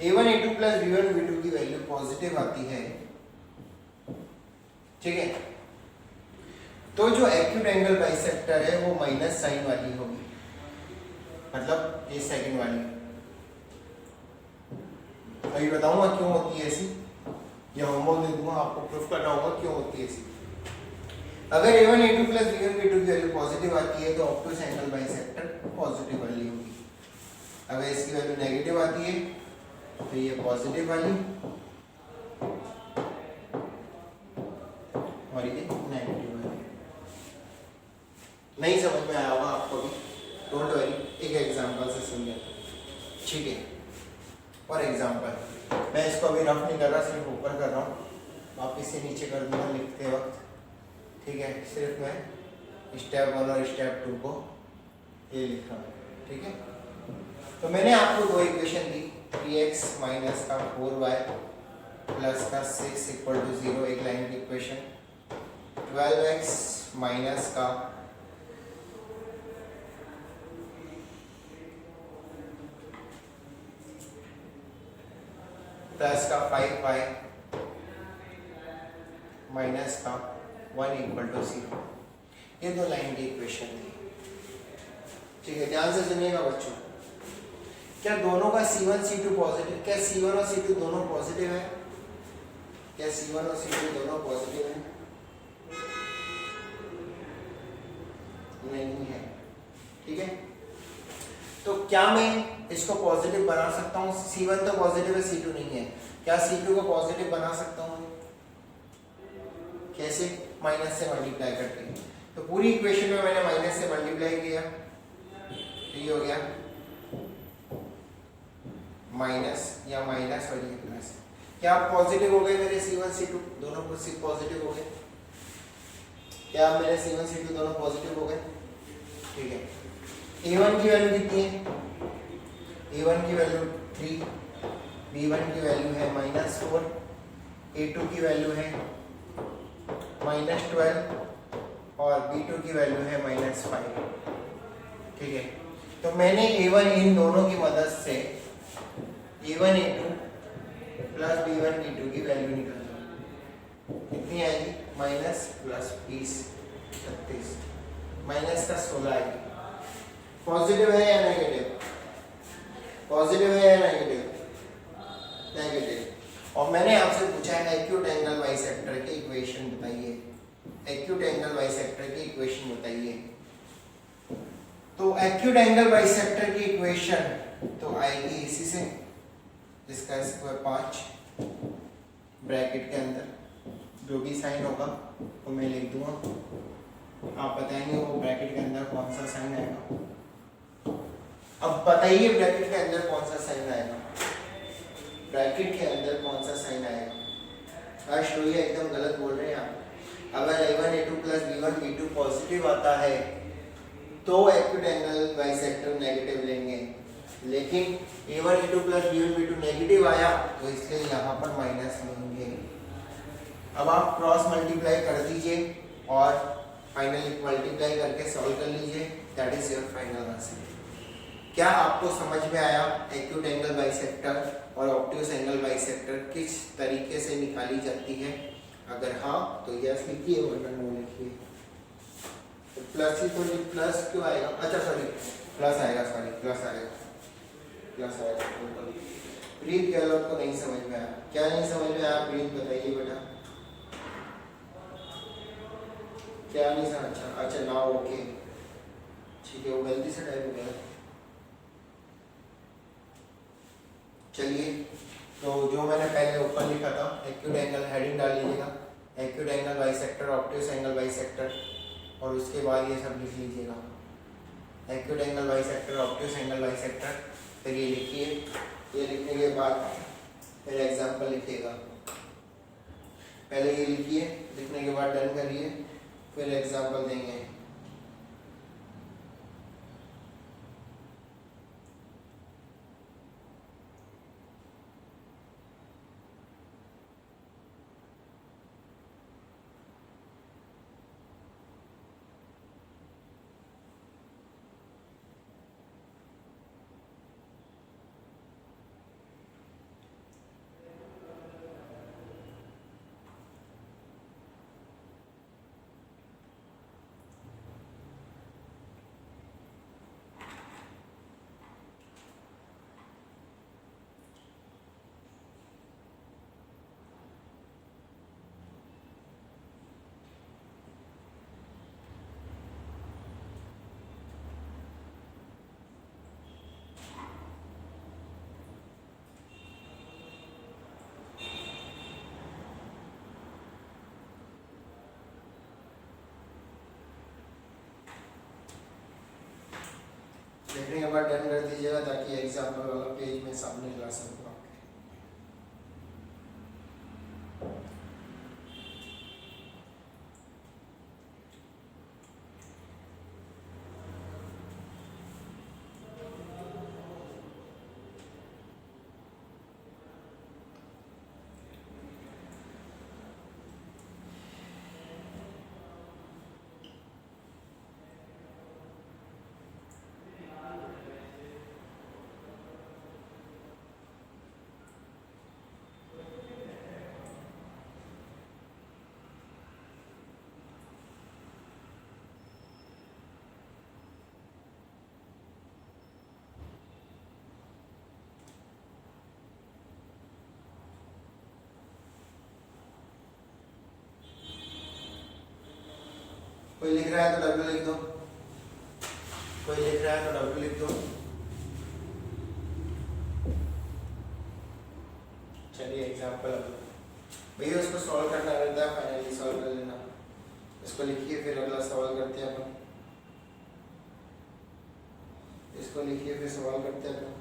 A1 A2 plus B1 B2 की वैल्यू पॉजिटिव आती है, ठीक है, तो जो एक्यूट एंगल बाइसेक्टर है वो माइनस साइन वाली होगी, मतलब ये सेकंड वाली। अभी बताऊंगा क्यों होती है ऐसी, या होमवर्क दे दूंगा आपको, प्रूफ करना होगा क्यों होती है ऐसी। अगर A1 A2 plus B1 B2 की वैल्यू पॉजिटिव आती है तो ऑब्ट्यूज एंगल बाइसेक्टर पॉजिटिव वाली होगी। अगर इसकी वैल्यू नेगेटिव आती है तो ये पॉजिटिव वाली और ये नेगेटिव वाली। नहीं समझ में आया होगा आपको भी, डोंट वरी, एक एग्जांपल से समझ, ठीक है। और एग्जांपल मैं इसको अभी रफ नहीं कर रहा, सिर्फ ऊपर कर रहा हूँ, वापिस से नीचे कर दूंगा लिखते वक्त, ठीक है। सिर्फ मैं स्टेप 1 और स्टेप 2 को ये लिख रहा हूँ, ठीक है। तो मैंने आपको दो इक्वेशन दी, 3x माइनस का 4y प्लस का 6 इक्वल टू 0 एक लाइन की इक्वेशन, 12x माइनस का प्लस का 5y माइनस का 1 इक्वल टू 0, ये दो लाइन की इक्वेशन थी, ठीक है, ध्यान से सुनिएगा बच्चों। क्या दोनों का C1 C2 पॉजिटिव, क्या C1 और C2 दोनों पॉजिटिव है? क्या C1 और C2 दोनों पॉजिटिव है? नहीं है। ठीक है, तो क्या मैं इसको पॉजिटिव बना सकता हूँ? C1 तो पॉजिटिव है, C2 नहीं है। क्या C2 को पॉजिटिव बना सकता हूँ? कैसे? माइनस से मल्टीप्लाई करके। तो पूरी इक्वेशन में मैंने माइनस से मल्टीप्लाई किया, तो ये हो गया माइनस या माइनस और ये प्लस। क्या पॉजिटिव हो गए मेरे C1 C2 दोनों पॉजिटिव हो गए? क्या मेरे C1 C2 दोनों पॉजिटिव हो गए? ठीक है, A1 की वैल्यू कितनी है? A1 की वैल्यू 3, B1 की वैल्यू है -4, A2 की वैल्यू है -12 और B2 की वैल्यू है -5। ठीक है, तो मैंने A1 इन दोनों की मदद से A1 A2 plus B1 B2 की वैल्यू निकाली। कितनी आएगी? माइनस प्लस 20 36 माइनस का 16 आएगी। पॉजिटिव है या नेगेटिव? पॉजिटिव है या नेगेटिव? नेगेटिव। और मैंने आपसे पूछा है एक्यूट एंगल बाइसेक्टर की इक्वेशन बताइए। एक्यूट एंगल बाइसेक्टर की इक्वेशन बताइए। तो एक्यूट एंगल बाइसेक्टर की इक्वेशन तो आएगी इसी से, जिसका स्क्वायर 5 ब्रैकेट के अंदर जो भी साइन होगा वो मैं लिख दूंगा, आप बताएंगे वो ब्रैकेट के अंदर कौन सा साइन आएगा। अब बताइए ब्रैकेट के अंदर कौन सा साइन आएगा? ब्रैकेट के अंदर कौन सा साइन आएगा? आज रोइए, एकदम गलत बोल रहे हैं आप। अगर A1 A2 plus B1 B2 positive आता है तो एक्यूट एंगल बाइसेक्टर नेगेटिव लेंगे, लेकिन A1 A2 plus B1 B2 negative आया तो इसलिए यहाँ पर माइनस लेंगे। अब आप क्रॉस मल्टीप्लाई कर दीजिए और फाइनली मल्टीप्लाई करके सॉल्व कर लीजिए, that is your final answer. क्या आपको समझ में आया एक्यूट एंगल बाइसेक्टर और ऑब्ट्यूज एंगल बाइसेक्टर किस तरीके से निकाली जाती है? अगर हाँ तो यस लिखिए, वरना नो लिखिए। तो प्लस ही तो प्लस क्यों आएगा? अच्छा सॉरी, प्लस आएगा, प्लस आएगा। प्रीत गहलोत को नहीं समझ में आया। क्या नहीं समझ में आया प्रीत, बताइए बेटा, क्या नहीं समझा? अच्छा ना, ओके ठीक है, वो गलती से टाइप हो गया। चलिए, तो जो मैंने पहले ऊपर लिखा था एक्यूट एंगल, हेडिंग डाल लीजिएगा, acute angle bisector, obtuse angle bisector, और उसके बाद ये सब लिख लीजिएगा, acute angle bisector, obtuse angle bisector. फिर ये लिखिए, ये लिखने के बाद फिर एग्जाम्पल लिखिएगा। पहले ये लिखिए, लिखने के बाद डन करिए, फिर एग्जाम्पल देंगे। लिखने के बाद डन कर दीजिएगा ताकि एग्जाम्पल वाला पेज में सामने ला सकूँ। कोई लिख रहा है तो W लिख दो, कोई लिख रहा है तो W लिख दो। चलिए एग्जाम्पल भैया उसको सॉल्व करना रहता है, फाइनली सॉल्व कर लेना। इसको लिखिए फिर अगला सवाल करते हैं अपन। इसको लिखिए फिर सवाल करते हैं अपन।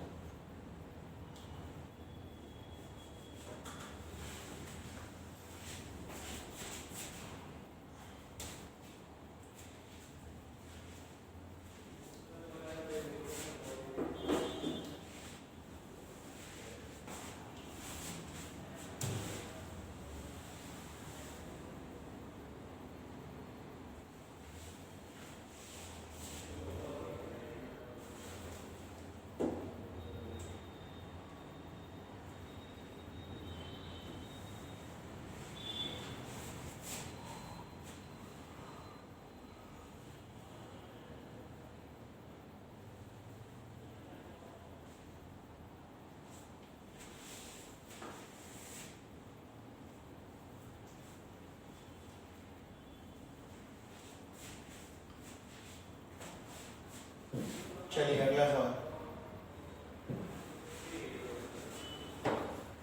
चलिए अगला सवाल।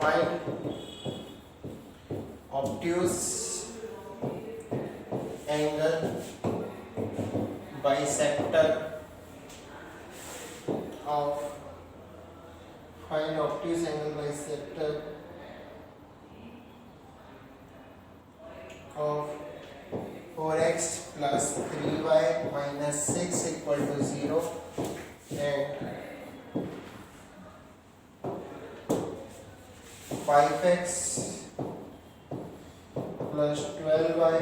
Find obtuse angle bisector of, find obtuse angle bisector of 4x plus 3y minus 6 equal to 0 and 5x plus 12y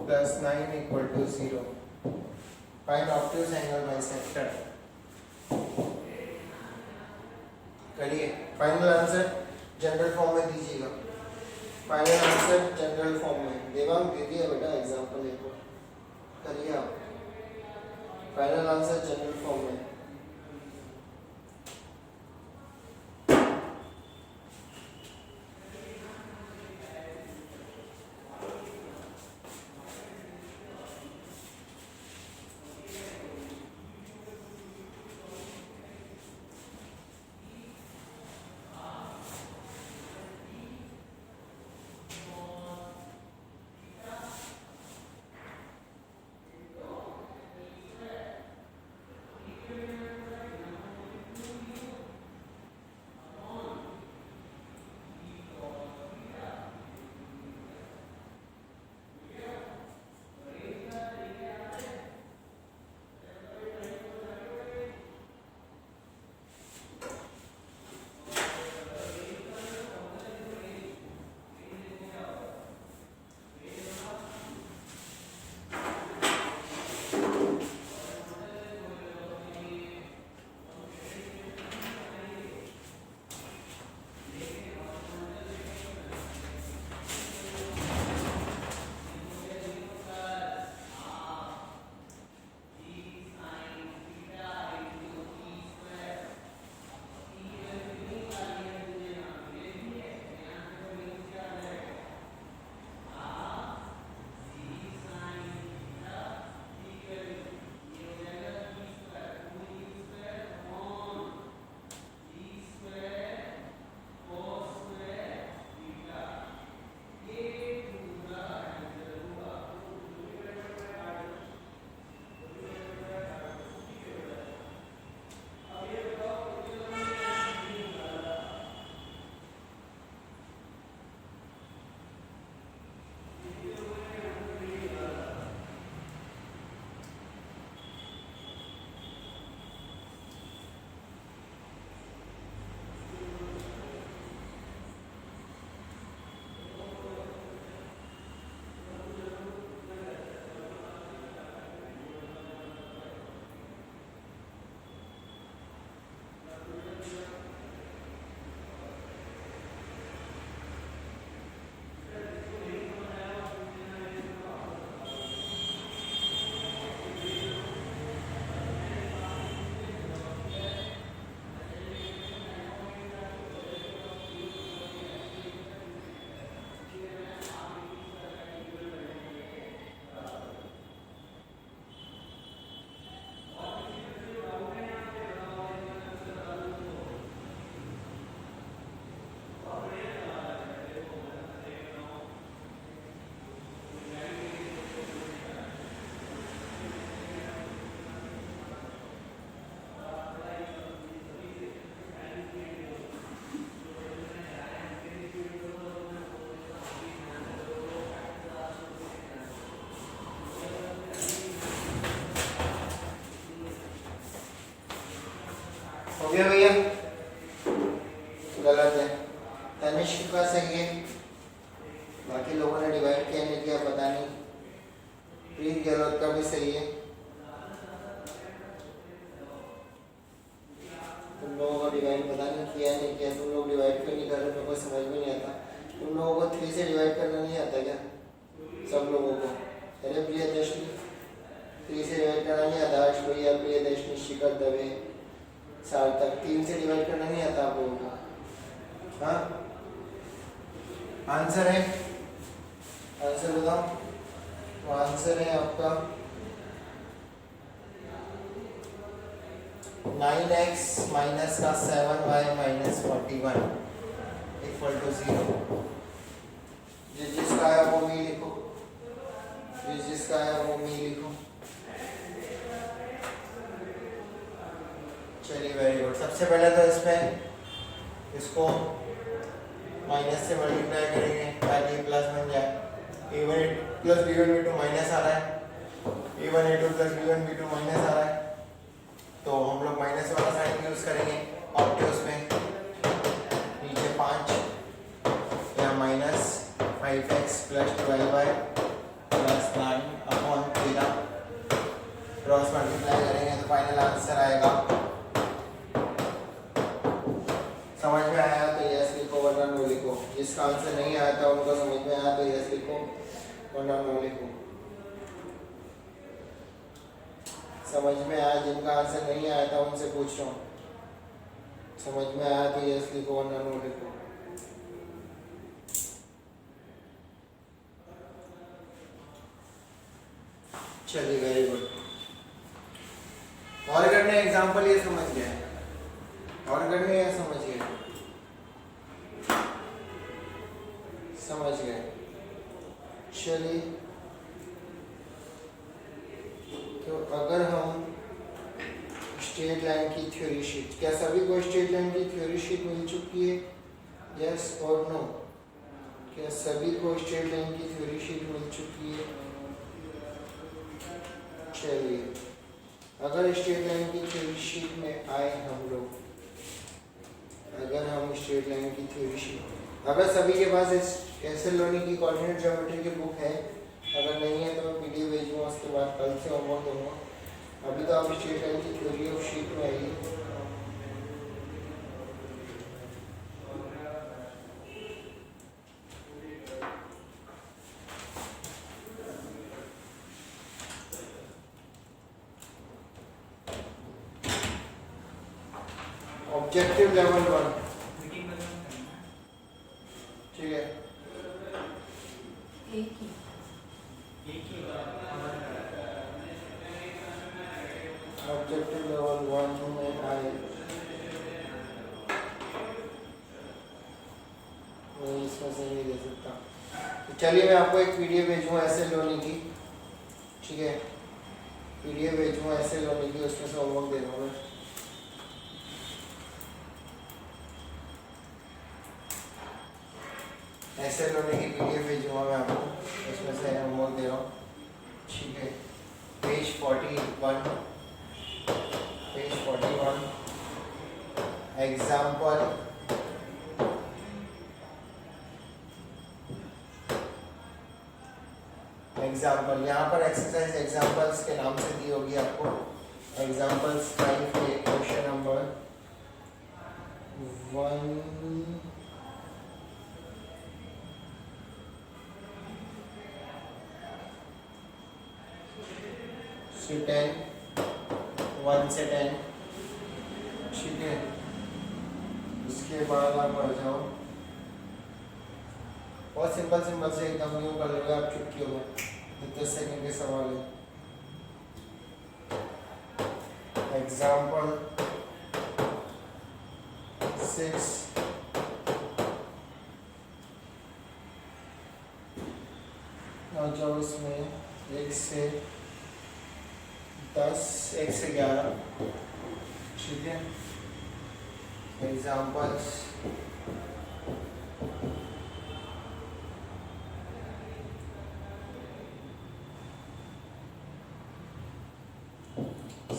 plus 9 equal to 0. Find obtuse angle bisector. करिए, फाइनल आंसर जनरल फॉर्म में दीजिएगा। Final answer general form में देवांग दे दिया बेटा example एक बार करिए आप। Final answer general form में। हो गया भैया? गलत है। तनिष्क का सही है, बाकी लोगों ने डिवाइड किया नहीं किया पता नहीं। प्रीत गहलोत का भी सही है। तुम लोगों को डिवाइड पता नहीं किया नहीं किया, तुम लोग डिवाइड क्यों नहीं कर रहे, मेरे को समझ में नहीं आता। तुम लोगों को 3 से डिवाइड करना नहीं आता क्या? सब लोगों को? अरे प्रियदर्शनी 3 से डिवाइड करना नहीं आता? हर्ष भैया, प्रियदर्शनी, शिखर दवे, सार्थक 3 से डिवाइड करना नहीं आता आप लोगों को? हाँ, आंसर है, आंसर बताओ। तो आंसर है आपका 9x माइनस का 7y माइनस 41 इक्वल टू 0। जिसका है वो मी लिखो, जिसका है वो मी लिखो। चलिए वेरी गुड। सबसे पहले तो इसमें इसको माइनस से मल्टीप्लाई करेंगे ताकि प्लस बन जाए। a1 plus b1 b2 minus आ रहा है, a1 a2 plus b1 b2 minus आ रहा है, तो हम लोग माइनस वाला साइन यूज करेंगे। ऑप्टिव्स में नीचे 5 या minus 5x plus 12y plus 9 upon 13 cross multiply करेंगे तो फाइनल आंसर आएगा। समझ में आया तो यस लिखो वरना नो लिखो। जिसका आंसर नहीं आया था उनको समझ में आया तो यस लिखो वरना नो लिखो। समझ में आया? जिनका आंसर नहीं आया था उनसे पूछ रहा हूँ। समझ में आया तो यस लिखो वरना नो लिखो। चलिए वेरी गुड। और करने एग्जांपल ये समझ गए? और करने या समझ गए? समझ गए। चलिए, तो अगर हम स्ट्रेट लाइन की थ्योरी शीट, क्या सभी को स्ट्रेट लाइन की थ्योरी शीट मिल चुकी है? यस और नो? क्या सभी को स्ट्रेट लाइन की थ्योरी शीट मिल चुकी है? चलिए, अगर स्ट्रेट लाइन की थ्योरी शीट में आए हम लोग, अगर हम स्ट्रेट लाइन की थ्योरी शीट, अगर सभी के पास एस एल लोनी की कोऑर्डिनेट ज्योमेट्री की बुक है, अगर नहीं है तो मैं पीडीएफ भेजूंगा, उसके बाद कल से होमवर्क दूंगा। अभी तो आप स्ट्रेट लाइन की थ्योरी ऑफ शीट में आइए। ऑब्जेक्टिव लेवल 1, ठीक है? ऑब्जेक्टिव लेवल 1 में आए, मैं इसमें से नहीं दे सकता। तो चलिए मैं आपको एक पीडीएफ भेजूंगा ऐसे लोनी की, ठीक है? पीडीएफ भेजूंगा ऐसे लोनी की, उसमें से होमवर्क दे दूंगा। ऐसे लोने की पीडीएफ भेजूंगा मैं आपको, इसमें से होमवर्क दे रहा हूँ, ठीक है? पेज 41, पेज 41 एग्जाम्पल एग्जाम्पल यहाँ पर एक्सरसाइज एग्जाम्पल्स के नाम से दी होगी आपको। एग्जाम्पल्स 5 के क्वेश्चन नंबर 1 से 10, 1 से 10, ठीक है? उसके बाद आप आ जाओ, बहुत सिंपल सिंपल से एकदम न्यू कर लोगे आप, चुटकी हो गए। 10 सेकंड के सवाल है। एग्जाम्पल 6, आ जाओ इसमें 1 से 10, 1 से 11, ठीक है? एग्जाम्पल्स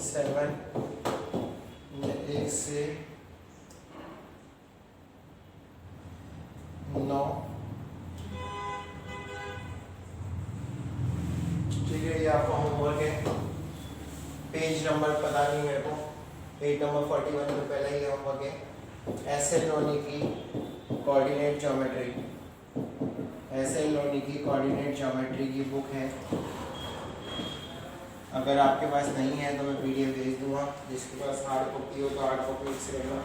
सेवन, 1 से 9। ठीक है, ये आपका होमवर्क है। पेज नंबर पता नहीं मेरे को, पेज नंबर 41 में पहला ही होमवर्क है। एसएल लोनी की कोऑर्डिनेट ज्योमेट्री, एसएल लोनी की कोऑर्डिनेट ज्योमेट्री की बुक है। अगर आपके पास नहीं है तो मैं पीडीएफ भेज दूंगा। जिसके पास हार्ड कॉपी हो तो हार्ड कॉपी से लेना,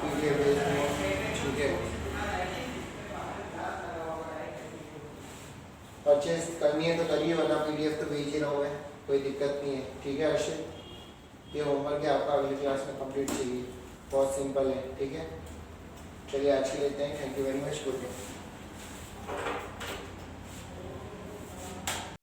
पीडीएफ भेज दूंगा। ठीक है, परचेज करनी है तो करिए, वरना पीडीएफ तो भेज ही रहा हूँ मैं, कोई दिक्कत नहीं है। ठीक है अर्षित, ये होमवर्क है आपका, अगली क्लास में कंप्लीट चाहिए, बहुत सिंपल है। ठीक है, चलिए आज के लेते हैं। Thank you very much, good day.